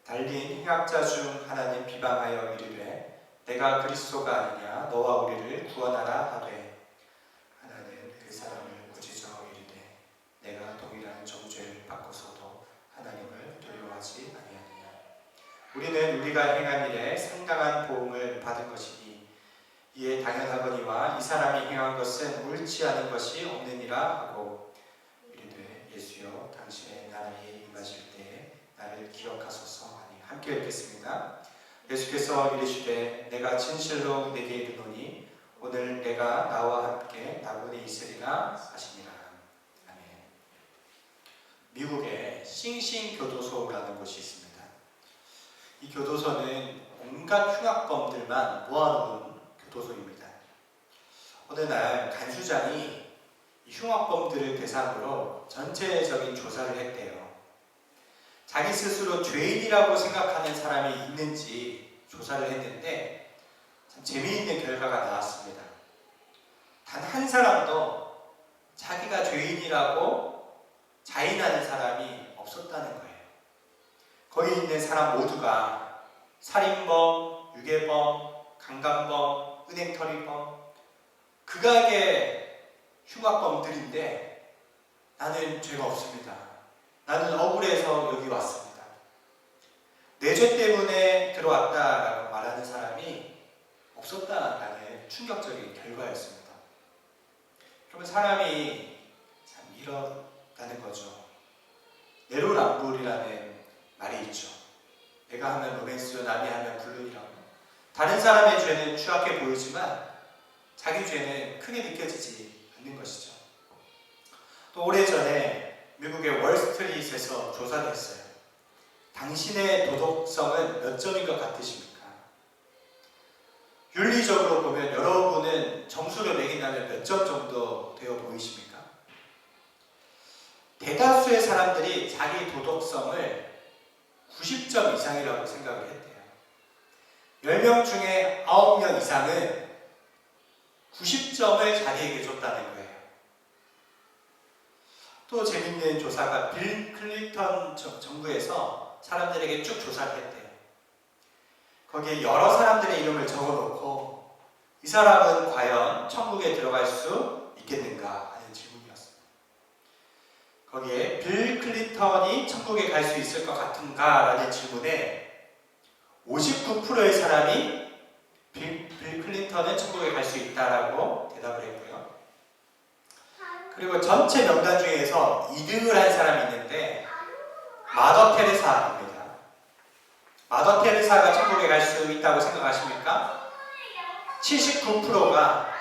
달린 행악자 중 하나님 비방하여 이르되 내가 그리스도가 아니냐 너와 우리를 구원하라 하되 하나는 그 사람을 꾸짖어 이르되 내가 동일한 정죄를 받고서도 하나님을 두려워하지 아니하느냐. 우리는 우리가 행한 일에 상당한 보응을 받은 것이니 이에 당연하거니와 이 사람이 행한 것은 옳지 않은 것이 없느니라 하고 이르되 예수여 당신의 나라에 임하실 때에 나를 기억하소서 하니. 함께 읽겠습니다. 예수께서 이르시되 내가 진실로 내게 이르노니 오늘 내가 나와 함께 나군에 있으리라 하시니라. 아멘. 미국에 싱싱교도소라는 곳이 있습니다. 이 교도소는 온갖 흉악범들만 모아놓은 교도소입니다. 어느 날 간수장이 이 흉악범들을 대상으로 전체적인 조사를 했대요. 자기 스스로 죄인이라고 생각하는 사람이 있는지 조사를 했는데 참 재미있는 결과가 나왔습니다. 단 한 사람도 자기가 죄인이라고 자인하는 사람이 없었다는 거예요. 거기 있는 사람 모두가 살인범, 유괴범, 강간범, 은행털이범, 극악의 흉악범들인데 나는 죄가 없습니다. 나는 억울해서 여기 왔습니다. 내 죄 때문에 들어왔다라고 말하는 사람이 없었다라는 충격적인 결과였습니다. 그러면 사람이 참 이렇다는 거죠. 내로남불이라는 말이 있죠. 내가 하면 로맨스요, 남이 하면 불륜이라고. 다른 사람의 죄는 추악해 보이지만 자기 죄는 크게 느껴지지 않는 것이죠. 또 오래전에 미국의 월스트리트에서 조사를 했어요. 당신의 도덕성은 몇 점인 것 같으십니까? 윤리적으로 보면 여러분은 점수를 매긴다면 몇 점 정도 되어 보이십니까? 대다수의 사람들이 자기 도덕성을 90점 이상이라고 생각을 했대요. 10명 중에 9명 이상은 90점을 자기에게 줬다는 거예요. 또 재밌는 조사가 빌 클린턴 정부에서 사람들에게 쭉 조사를 했대요. 거기에 여러 사람들의 이름을 적어놓고 이 사람은 과연 천국에 들어갈 수 있겠는가 하는 질문이었어요. 거기에 빌 클린턴이 천국에 갈 수 있을 것 같은가 라는 질문에 59%의 사람이 빌 클린턴은 천국에 갈 수 있다라고 대답을 했고요. 그리고 전체 명단 중에서 2등을 한 사람이 있는데 마더 테레사입니다. 마더 테레사가 천국에 갈 수 있다고 생각하십니까? 79%가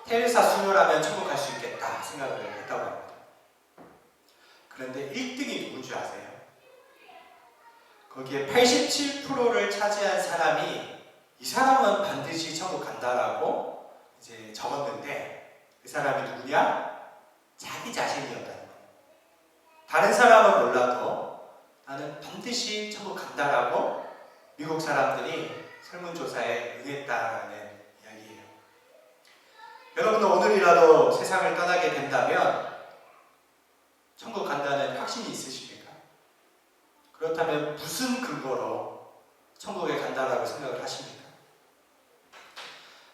테레사 수녀라면 천국 갈 수 있겠다 생각을 했다고 합니다. 그런데 1등이 누군 줄 아세요? 거기에 87%를 차지한 사람이 이 사람은 반드시 천국 간다라고 이제 적었는데 그 사람이 누구냐? 자기 자신이었다는 거예요. 다른 사람은 몰라도 나는 반드시 천국 간다라고 미국 사람들이 설문조사에 응했다라는 이야기예요. 여러분은 오늘이라도 세상을 떠나게 된다면 천국 간다는 확신이 있으십니까? 그렇다면 무슨 근거로 천국에 간다라고 생각을 하십니까?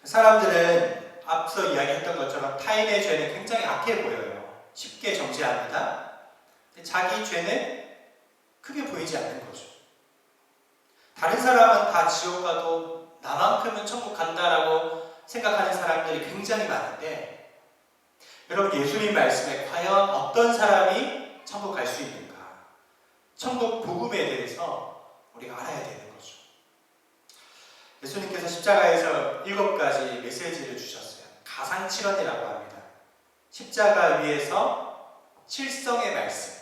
사람들은 앞서 이야기했던 것처럼 타인의 죄는 굉장히 악해 보여요. 쉽게 정죄합니다. 자기 죄는 크게 보이지 않는 거죠. 다른 사람은 다 지옥 가도 나만큼은 천국 간다라고 생각하는 사람들이 굉장히 많은데 여러분 예수님 말씀에 과연 어떤 사람이 천국 갈 수 있는가? 천국 복음에 대해서 우리가 알아야 되는 거죠. 예수님께서 십자가에서 7가지 메시지를 주셨어요. 가상칠언이라고 합니다. 십자가 위에서 칠성의 말씀.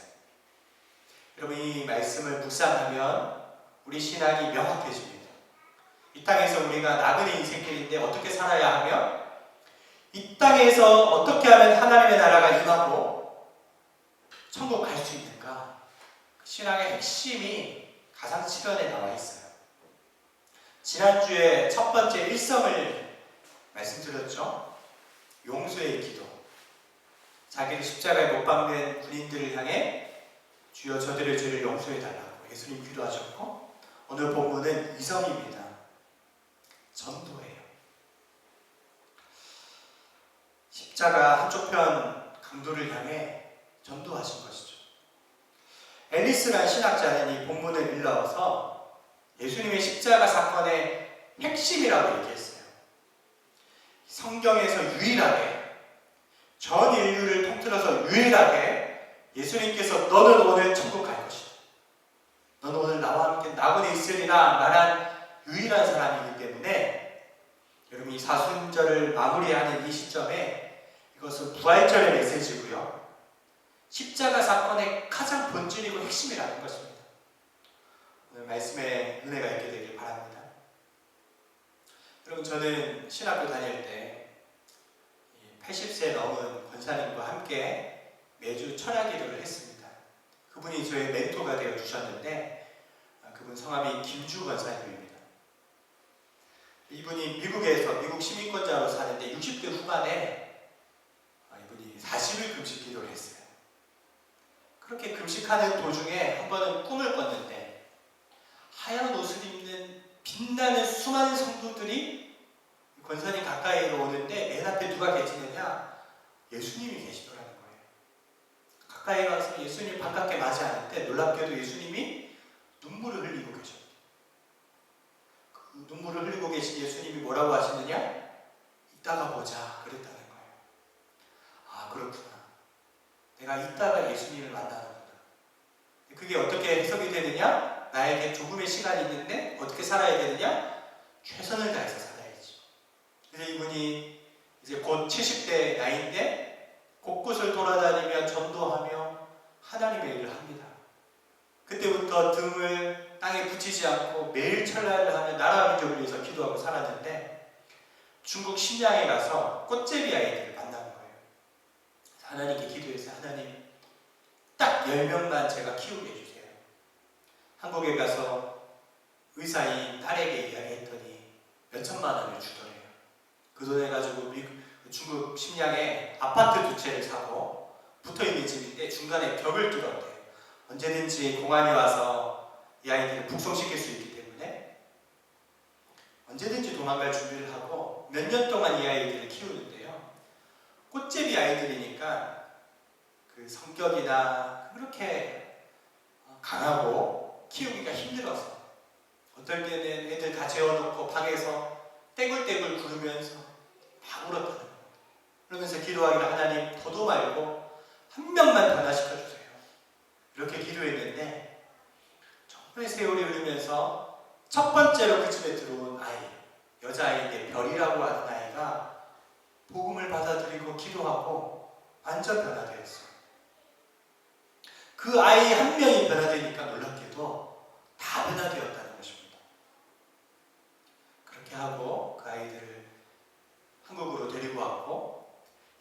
여러분 이 말씀을 묵상하면 우리 신앙이 명확해집니다. 이 땅에서 우리가 나그네 인생길인데 어떻게 살아야 하며 이 땅에서 어떻게 하면 하나님의 나라가 임하고 천국 갈 수 있는가? 신앙의 핵심이 가상칠언에 나와 있어요. 지난주에 첫 번째 일성을 말씀드렸죠. 용서의 기도. 자기를 십자가에 못 박는 군인들을 향해 주여 저들의 죄를 용서해달라고 예수님 기도하셨고 지성입니다. 전도예요. 십자가 한쪽 편 강도를 향해 전도하신 것이죠. 앨리스란 신학자는 이 본문을 일러서 예수님의 십자가 사건의 핵심이라고 얘기했어요. 성경에서 유일하게, 전 인류를 통틀어서 유일하게 예수님께서 너는 오늘 천국 갈 것이다, 너는 오늘 나와 함께 나군에 있으리라 말한 유일한 사람이기 때문에, 여러분 이 사순절을 마무리하는 이 시점에 이것은 부활절의 메시지고요, 십자가 사건의 가장 본질이고 핵심이라는 것입니다. 오늘 말씀에 은혜가 있게 되길 바랍니다. 여러분, 저는 신학교 다닐 때 80세 넘은 권사님과 함께 매주 철야 기도를 했습니다. 그분이 저의 멘토가 되어 주셨는데, 그분 성함이 김주 권사님입니다. 이분이 미국 시민권자로 사는데 60대 후반에 이분이 40일 금식 기도를 했어요. 그렇게 금식하는 도중에 한 번은 꿈을 꿨는데, 하얀 옷을 입는 빛나는 수많은 성도들이 권사님 가까이로 오는데 맨 앞에 누가 계시느냐? 예수님이 계시더라는 거예요. 가까이 와서 예수님 반갑게 맞이하는데 놀랍게도 예수님이 눈물을 흘리고 계셨어요. 그 눈물을 흘리고 계신 예수님이 뭐라고 하시느냐? 이따가 보자 그랬다는 거예요. 아, 그렇구나. 내가 이따가 예수님을 만나는구나. 그게 어떻게 해석이 되느냐? 나에게 조금의 시간이 있는데 어떻게 살아야 되느냐? 최선을 다해서 살아야지. 그래서 이분이 이제 곧 70대 나이인데 곳곳을 돌아다니며 전도하며 하나님의 일을 합니다. 그때부터 등을 땅에 붙이지 않고 매일 철야를 하며 나라 민족을 위해서 기도하고 살았는데, 중국 심양에 가서 꽃제비 아이들을 만난 거예요. 하나님께 기도해서, 하나님 딱 10명만 제가 키우게 해주세요. 한국에 가서 의사인 딸에게 이야기했더니 몇천만 원을 주더래요. 그 돈을 가지고 중국 심양에 아파트 2채를 사고 붙어있는 집인데 중간에 벽을 뚫었대요. 언제든지 공안이 와서 이 아이들을 북송시킬 수 있기 때문에 언제든지 도망갈 준비를 하고 몇 년 동안 이 아이들을 키우는데요, 꽃제비 아이들이니까 그 성격이나 그렇게 강하고 키우기가 힘들어서 어떨 때는 애들 다 재워놓고 방에서 떼굴떼굴 구르면서 막 울었다는 거예요. 그러면서 기도하기를, 하나님 더도 말고 한 명만 변화시켜주세요. 이렇게 기도했는데, 정말 세월이 흐르면서 첫 번째로 그 집에 들어온 아이, 여자아이인데 별이라고 하는 아이가 복음을 받아들이고 기도하고 완전 변화되었어요. 그 아이 한 명이 변화되니까 놀랍게도 다 변화되었다는 것입니다. 그렇게 하고 그 아이들을 한국으로 데리고 왔고,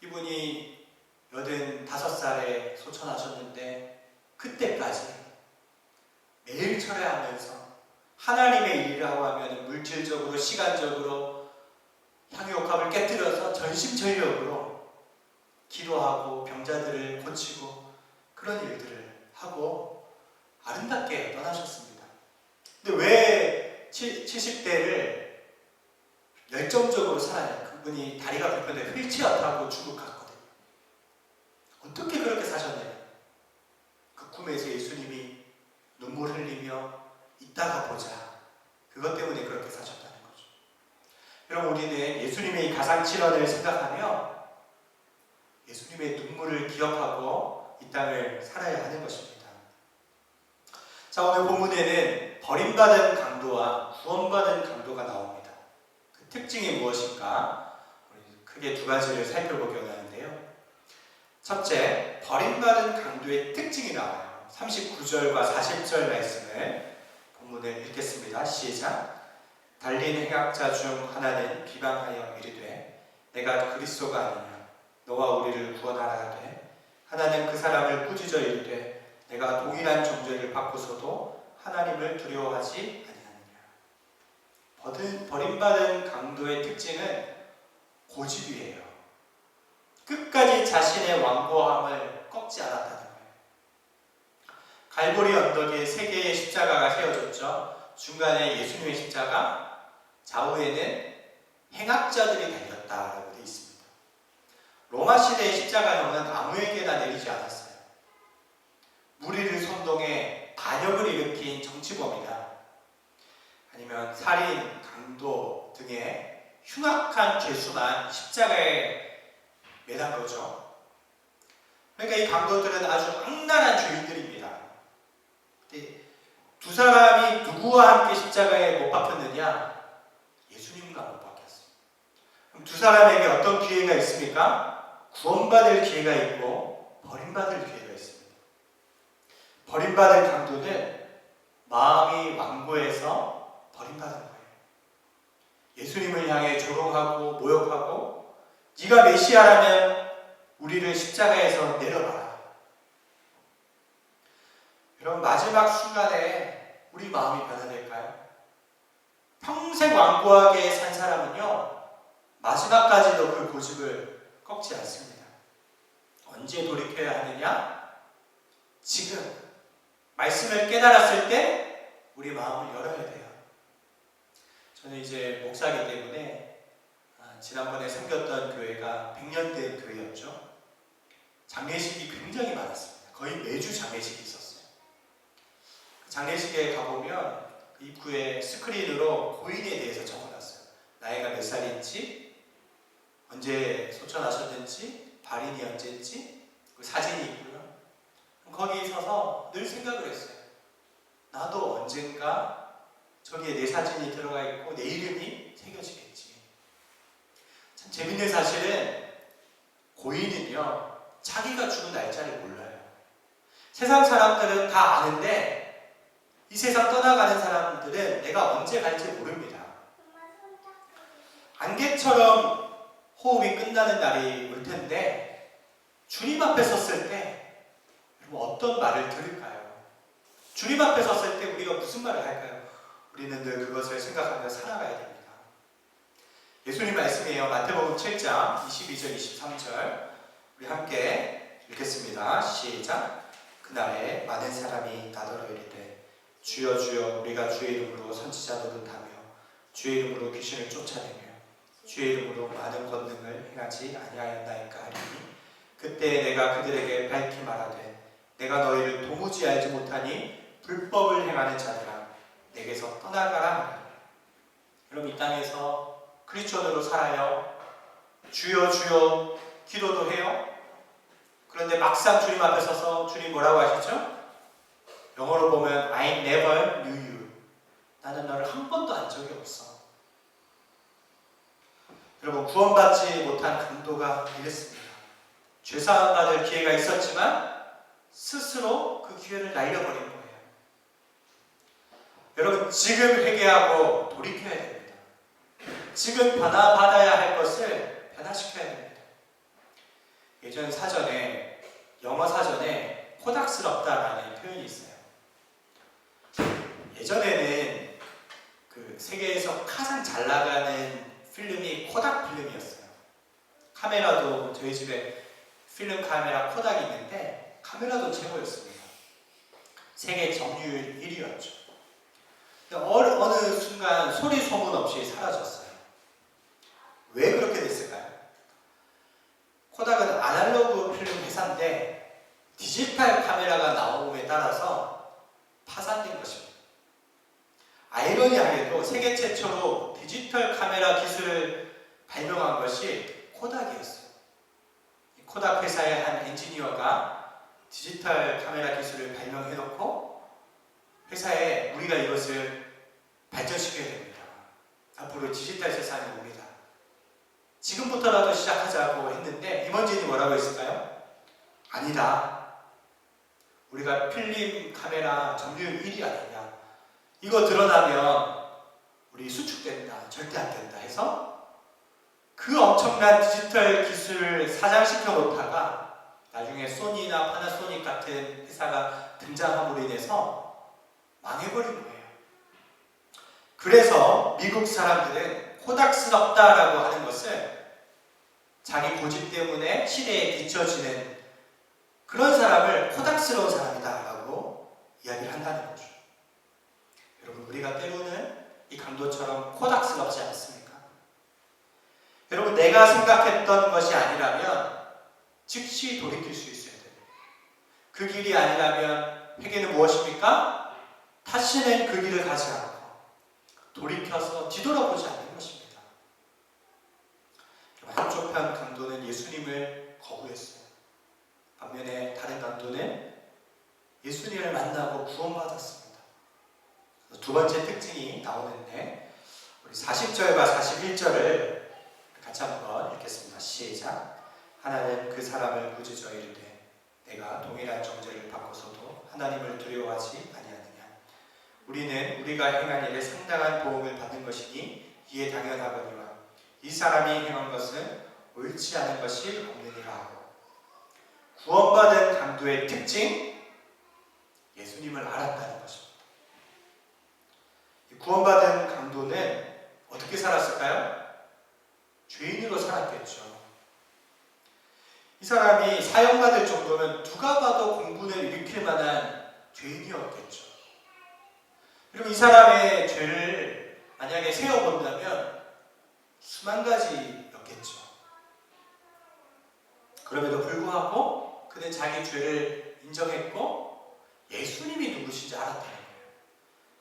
이분이 85살에 소천하셨는데 그때까지 매일 철야하면서 하나님의 일이라고 하면 물질적으로 시간적으로 향유옥합을 깨뜨려서 전심전력으로 기도하고 병자들을 고치고 그런 일들을 하고 아름답게 떠나셨습니다. 근데 왜 70대를 열정적으로 살아요? 그분이 다리가 불편해 휠체어 타고 중국 갔거든요. 어떻게 그렇게 사셨나요? 그 꿈에서 예수님이 눈물 흘리며 이따가 보자, 그것 때문에 그렇게 사셨다는 거죠. 여러분, 우리는 예수님의 가상칠언을 생각하며 예수님의 눈물을 기억하고 이 땅을 살아야 하는 것입니다. 자, 오늘 본문에는 버림받은 강도와 구원받은 강도가 나옵니다. 그 특징이 무엇인가? 우리 크게 두 가지를 살펴보기 원하는데요. 첫째, 버림받은 강도의 특징이 나와요. 39절과 40절 말씀을 본문을 읽겠습니다. 시작. 달린 행악자 중 하나는 비방하여 이르되 내가 그리스도가 아니냐, 너와 우리를 구원하라 하되, 하나는 그 사람을 꾸짖어 이르되 내가 동일한 존재를 받고서도 하나님을 두려워하지 아니하느냐. 버림받은 강도의 특징은 고집이에요. 끝까지 자신의 완고함을 꺾지 않았다는 거예요. 갈보리 언덕에 3개의 십자가가 세워졌죠. 중간에 예수님의 십자가, 좌우에는 행악자들이 달렸다라고 되어 있습니다. 로마 시대의 십자가형은 아무에게나 내리지 않았어요. 무리를 선동해 반역을 일으킨 정치범이나 아니면 살인, 강도 등의 흉악한 죄수만 십자가에 매단 거죠. 그러니까 이 강도들은 아주 악랄한 죄인들입니다. 두 사람이 누구와 함께 십자가에 못 박혔느냐? 예수님과 못 박혔어요. 그럼 두 사람에게 어떤 기회가 있습니까? 구원받을 기회가 있고 버림받을 기회가 있습니다. 버림받을 강도는 마음이 완고해서 버림받은 거예요. 예수님을 향해 조롱하고 모욕하고 네가 메시아라면 우리를 십자가에서 내려봐라. 여러분, 마지막 순간에 우리 마음이 변화될까요? 평생 완고하게 산 사람은요, 마지막까지도 그 고집을 꺾지 않습니다. 언제 돌이켜야 하느냐? 지금 말씀을 깨달았을 때 우리 마음을 열어야 돼요. 저는 이제 목사이기 때문에 지난번에 섬겼던 교회가 100년 된 교회였죠. 장례식이 굉장히 많았습니다. 거의 매주 장례식이 있었어요. 장례식에 가보면 그 입구에 스크린으로 고인에 대해서 적어놨어요. 나이가 몇 살인지, 언제 소천하셨는지, 발인이 언제인지, 그 사진이 있고요. 거기 서서 늘 생각을 했어요. 나도 언젠가 저기에 내 사진이 들어가 있고 내 이름이 새겨지겠지. 참 재밌는 사실은 고인은요, 자기가 죽은 날짜를 몰라요. 세상 사람들은 다 아는데 이 세상 떠나가는 사람들은 내가 언제 갈지 모릅니다. 안개처럼 호흡이 끝나는 날이 올 텐데 주님 앞에 섰을 때 어떤 말을 들을까요? 주님 앞에 섰을 때 우리가 무슨 말을 할까요? 우리는 늘 그것을 생각하며 살아가야 됩니다. 예수님 말씀이에요. 마태복음 7장 22절 23절 우리 함께 읽겠습니다. 시작. 그날에 많은 사람이 나더러 이르되 주여 주여 우리가 주의 이름으로 선지자 노릇하며 주의 이름으로 귀신을 쫓아내며 주의 이름으로 많은 권능을 행하지 아니하였나이까 하리니 그때 내가 그들에게 밝히 말하되 내가 너희를 도무지 알지 못하니 불법을 행하는 자들아 내게서 떠나가라 하리니. 여러분, 이 땅에서 크리스천으로 살아요. 주여 주여 기도도 해요. 그런데 막상 주님 앞에 서서 주님 뭐라고 하시죠? 영어로 보면 I never knew you. 나는 너를 한 번도 안 적이 없어. 여러분, 구원받지 못한 강도가 이랬습니다. 죄사함 받을 기회가 있었지만 스스로 그 기회를 날려버린 거예요. 여러분, 지금 회개하고 돌이켜야 됩니다. 지금 변화받아야 할 것을 변화시켜야 됩니다. 예전 사전에, 영어 사전에 코닥스럽다라는 표현이 있어요. 예전에는 그 세계에서 가장 잘 나가는 필름이 코닥 필름이었어요. 카메라도 저희 집에 필름 카메라 코닥이 있는데 카메라도 최고였습니다. 세계 점유율 1위였죠. 어느 순간 소리 소문 없이 사라졌어요. 왜 그렇게 됐을까요? 코닥은 아날로그 필름 회사인데 디지털 카메라가 나옴에 따라서 파산된 것입니다. 아이러니하게도 세계 최초로 디지털 카메라 기술을 발명한 것이 코닥이었어요. 코닥 회사의 한 엔지니어가 디지털 카메라 기술을 발명해놓고 회사에 우리가 이것을 발전시켜야 됩니다. 앞으로 디지털 세상이 옵니다. 지금부터라도 시작하자고 했는데 임원진이 뭐라고 했을까요? 아니다. 우리가 필름 카메라 점유율 1위 아니냐. 이거 드러나면 우리 수축된다. 절대 안 된다 해서 그 엄청난 디지털 기술을 사장시켜 놓다가 나중에 소니나 파나소닉 같은 회사가 등장함으로 인해서 망해버린 거예요. 그래서 미국 사람들은 코닥스럽다라고 하는 것을 자기 고집 때문에 시대에 뒤처지는 그런 사람을 코닥스러운 사람이다 라고 이야기를 한다는 거죠. 여러분, 우리가 때로는 이 강도처럼 코닥스럽지 않습니까? 여러분, 내가 생각했던 것이 아니라면 즉시 돌이킬 수 있어야 됩니다. 그 길이 아니라면 회개는 무엇입니까? 다시는 그 길을 가지 않고 돌이켜서 뒤돌아보지 않는 것입니다. 한쪽 편 강도는 예수님을 거부했어요. 반면에 다른 강도는 예수님을 만나고 구원받았습니다. 두 번째 특징이 나오는데 우리 40절과 41절을 같이 한번 읽겠습니다. 시작. 하나는 그 사람을 꾸짖어 이르되 내가 동일한 정죄를 받고서도 하나님을 두려워하지 아니하느냐. 우리는 우리가 행한 일에 상당한 보응을 받는 것이니 이에 당연하거니와 이 사람이 행한 것은 옳지 않은 것이 없느니라 하고. 구원받은 강도의 특징, 예수님을 알았다는 것입니다. 구원받은 강도는 어떻게 살았을까요? 죄인으로 살았겠죠. 이 사람이 사형받을 정도면 누가 봐도 공분을 일으킬 만한 죄인이었겠죠. 그리고 이 사람의 죄를 만약에 세어본다면 수만 가지였겠죠. 그럼에도 불구하고 그는 자기 죄를 인정했고 예수님이 누구신지 알았다는 거예요.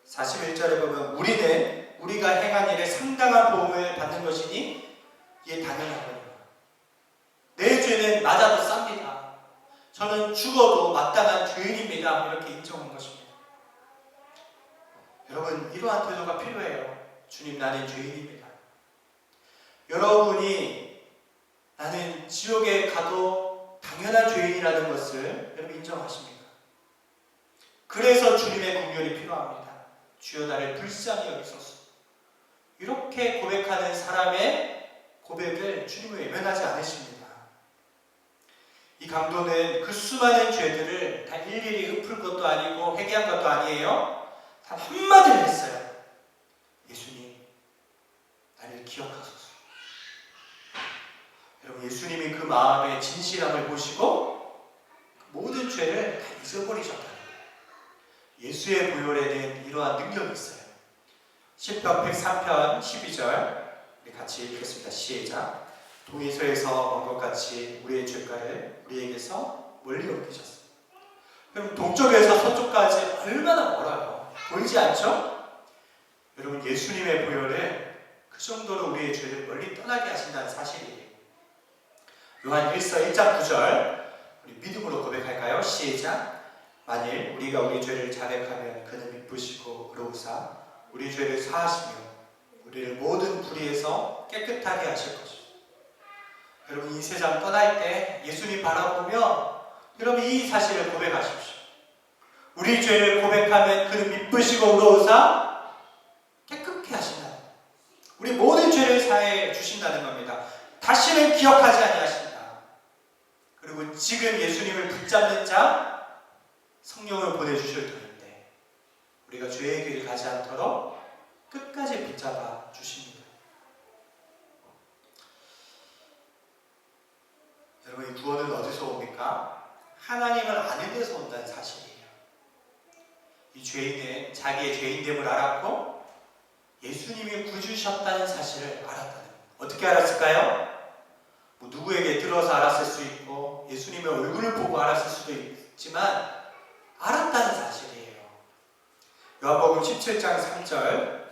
41절에 보면 우리는 우리가 행한 일에 상당한 보응을 받는 것이니 이에 당연하거니와. 내 죄는 맞아도 쌉니다. 저는 죽어도 마땅한 죄인입니다. 이렇게 인정한 것입니다. 여러분, 이러한 태도가 필요해요. 주님, 나는 죄인입니다. 여러분이 나는 지옥에 가도 당연한 죄인이라는 것을 여러분 인정하십니까? 그래서 주님의 긍휼이 필요합니다. 주여 나를 불쌍히 여기소서. 이렇게 고백하는 사람의 고백을 주님은 외면하지 않으십니다. 이 강도는 그 수많은 죄들을 다 일일이 읊을 것도 아니고 회개한 것도 아니에요. 단 한마디를 했어요. 예수님, 나를 기억하소서. 여러분, 예수님이 그 마음의 진실함을 보시고 모든 죄를 다 잊어버리셨다는 거예요. 예수의 보혈에는 이러한 능력이 있어요. 시편 103편 12절 우리 같이 읽겠습니다. 시작. 동이서에서 먼 것 같이 우리의 죄가를 우리에게서 멀리 옮기셨어요. 그럼 동쪽에서 서쪽까지 얼마나 멀어요. 보이지 않죠? 여러분, 예수님의 보혈은 그 정도로 우리의 죄를 멀리 떠나게 하신다는 사실이에요. 요한 1서 1장 9절 우리 믿음으로 고백할까요? 시작. 만일 우리가 우리 죄를 자백하면 그는 미쁘시고 의로우사 우리 죄를 사하시며 우리를 모든 불의에서 깨끗하게 하실 것입니다. 여러분, 이 세상 떠날 때 예수님 바라보며 여러분 이 사실을 고백하십시오. 우리 죄를 고백하면 그는 미쁘시고 의로우사 깨끗게 하신다. 우리 모든 죄를 사해 주신다는 겁니다. 다시는 기억하지 아니하신다. 그리고 지금 예수님을 붙잡는 자 성령을 보내주실 터인데 우리가 죄의 길을 가지 않도록 끝까지 붙잡아 주십니다. 여러분, 이 구원은 어디서 옵니까? 하나님을 아는 데서 온다는 사실이에요. 이 죄인은 자기의 죄인됨을 알았고 예수님이 구주셨다는 사실을 알았다는 거예요. 어떻게 알았을까요? 뭐 누구에게 들어서 알았을 수 있고 예수님의 얼굴을 보고 알았을 수도 있지만 알았다는 사실이에요. 요한복음 17장 3절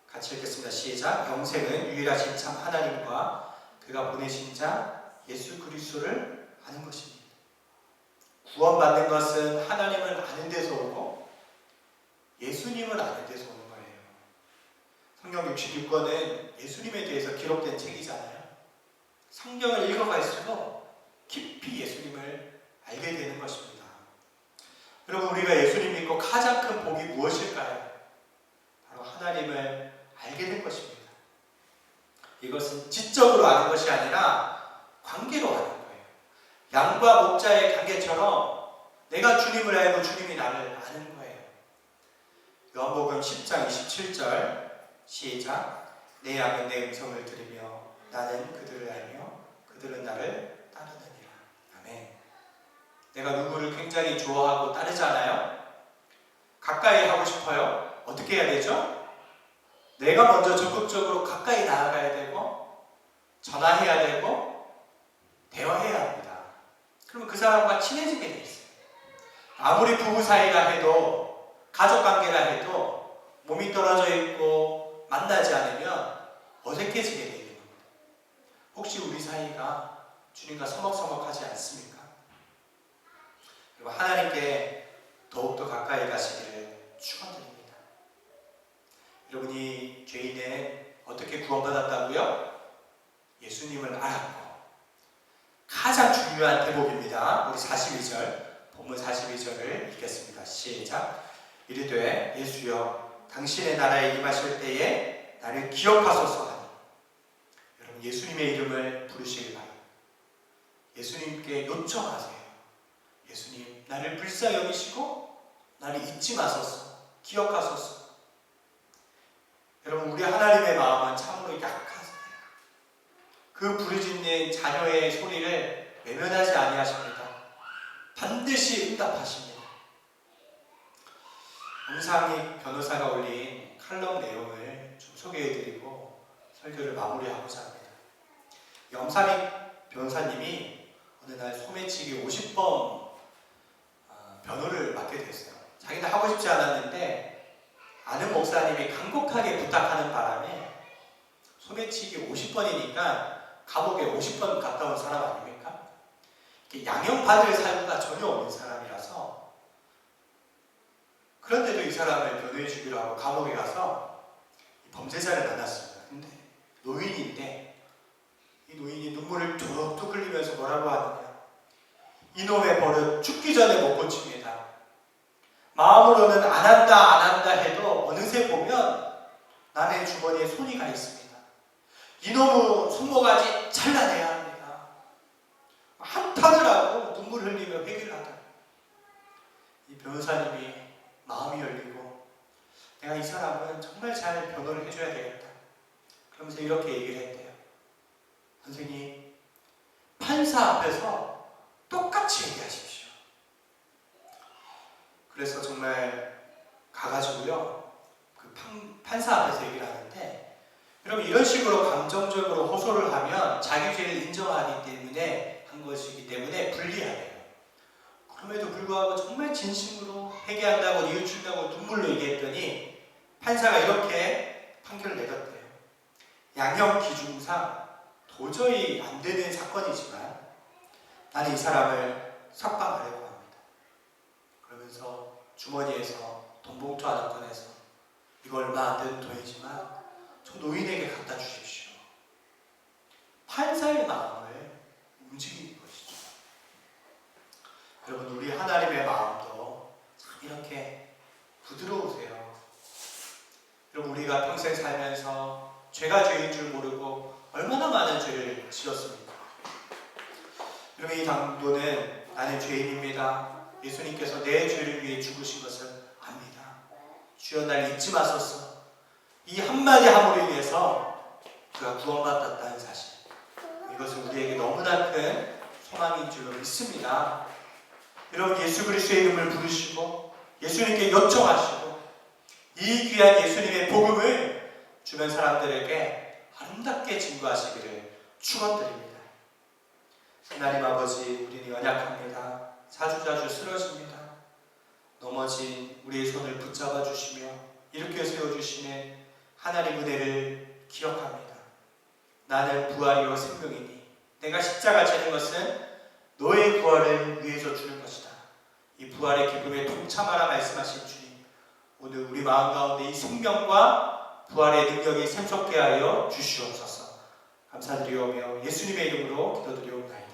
같이 읽겠습니다. 시작. 영생은 유일하신 참 하나님과 그가 보내신 자 예수 그리스도를 아는 것입니다. 구원받는 것은 하나님을 아는 데서 오고 예수님을 아는 데서 오는 거예요. 성경 66권은 예수님에 대해서 기록된 책이잖아요. 성경을 읽어갈수록 깊이 예수님을 알게 되는 것입니다. 여러분, 우리가 예수님 믿고 가장 큰 복이 무엇일까요? 바로 하나님을 알게 된 것입니다. 이것은 지적으로 아는 것이 아니라 관계로 아는 거예요. 양과 목자의 관계처럼 내가 주님을 알고 주님이 나를 아는 거예요. 요한복음 10장 27절 시작. 내 양은 내 음성을 들으며 나는 그들을 알며 그들은 나를 따르느니라. 아멘. 내가 누구를 굉장히 좋아하고 따르잖아요. 가까이 하고 싶어요. 어떻게 해야 되죠? 내가 먼저 적극적으로 가까이 나아가야 되고 전화해야 되고 대화해야 합니다. 그러면 그 사람과 친해지게 돼 있어요. 아무리 부부 사이라 해도 가족 관계라 해도 몸이 떨어져 있고 만나지 않으면 어색해지게 되는 겁니다. 혹시 우리 사이가 주님과 서먹서먹하지 않습니까? 그리고 하나님께 더욱더 가까이 가시기를 축원드립니다. 여러분이 죄인은 어떻게 구원받았다고요? 예수님을 알았고, 가장 중요한 대목입니다. 우리 42절, 본문 42절을 읽겠습니다. 시작. 이르되 예수여 당신의 나라에 임하실 때에 나를 기억하소서 하니. 여러분 예수님의 이름을 부르시길 바랍니다. 예수님께 요청하세요. 예수님 나를 불쌍히 여기시고 나를 잊지 마소서, 기억하소서. 여러분 우리 하나님의 마음은 참으로 약하세요. 그 부르짖는 자녀의 소리를 외면하지 아니하십니다. 반드시 응답하십니다. 엄상익 변호사가 올린 칼럼 내용을 좀 소개해드리고 설교를 마무리하고자 합니다. 엄상익 변호사님이 어느 날 소매치기 50번 변호를 맡게 됐어요. 자기는 하고 싶지 않았는데 아는 목사님이 간곡하게 부탁하는 바람에 소매치기 50번이니까 감옥에 50번 갔다 온 사람 아닙니까? 양형받을 사유가 전혀 없는 사람이라서, 그런데도 이 사람을 변호해 주기로 하고 감옥에 가서 범죄자를 만났습니다. 근데 노인인데 이 노인이 눈물을 뚝뚝 흘리면서 뭐라고 하느냐, 이놈의 버릇 죽기 전에 못 고칩니다. 마음으로는 안 한다 해도 어느새 보면 남의 주머니에 손이 가 있습니다. 이놈의 손모가지 잘라내야 합니다. 한탄을 하고 눈물 흘리며 회개를 하다. 이 변호사님이 마음이 열리고 내가 이 사람은 정말 잘 변호를 해줘야 되겠다. 그러면서 이렇게 얘기를 했대요. 선생님, 판사 앞에서 똑같이 얘기하십시오. 그래서 정말 가가지고요, 그 판사 앞에서 얘기를 하는데, 여러분 이런 식으로 감정적으로 호소를 하면 자기 죄를 인정하기 때문에 한 것이기 때문에 불리하대요. 그럼에도 불구하고 정말 진심으로 회개한다고 뉘우친다고 눈물로 얘기했더니 판사가 이렇게 판결을 내렸대요. 양형 기준상 도저히 안 되는 사건이지만 나는 이 사람을 석방하려고 합니다. 그러면서 주머니에서 돈 봉투 하나 꺼내서 이거 얼마 안 되는 돈이지만 저 노인에게 갖다 주십시오. 판사의 마음을 움직이는 것이죠. 여러분 우리 하나님의 마음도 참 이렇게 부드러우세요. 여러분 우리가 평생 살면서 죄가 죄인 줄 모르고 얼마나 많은 죄를 지었습니까? 여러분 이 당도는 나는 죄인입니다. 예수님께서 내 죄를 위해 죽으신 것을 압니다. 주여 날 잊지 마소서. 이 한마디 함으로 인해서 그가 구원받았다는 사실, 이것은 우리에게 너무나 큰 소망인 줄로 믿습니다. 여러분 예수 그리스도의 이름을 부르시고 예수님께 요청하시고 이 귀한 예수님의 복음을 주변 사람들에게 아름답게 증거하시기를 축원드립니다. 하나님 아버지, 우리는 연약합니다. 자주자주 쓰러집니다. 넘어진 우리의 손을 붙잡아 주시며 일으켜 세워주시는 하나님 은혜를 기억합니다. 나는 부활이요 생명이니 내가 십자가 지는 것은 너의 부활을 위해서 주는 것이다. 이 부활의 기쁨에 동참하라 말씀하신 주님, 오늘 우리 마음 가운데 이 생명과 부활의 능력이 샘솟게 하여 주시옵소서. 감사드리오며 예수님의 이름으로 기도드리옵나이다.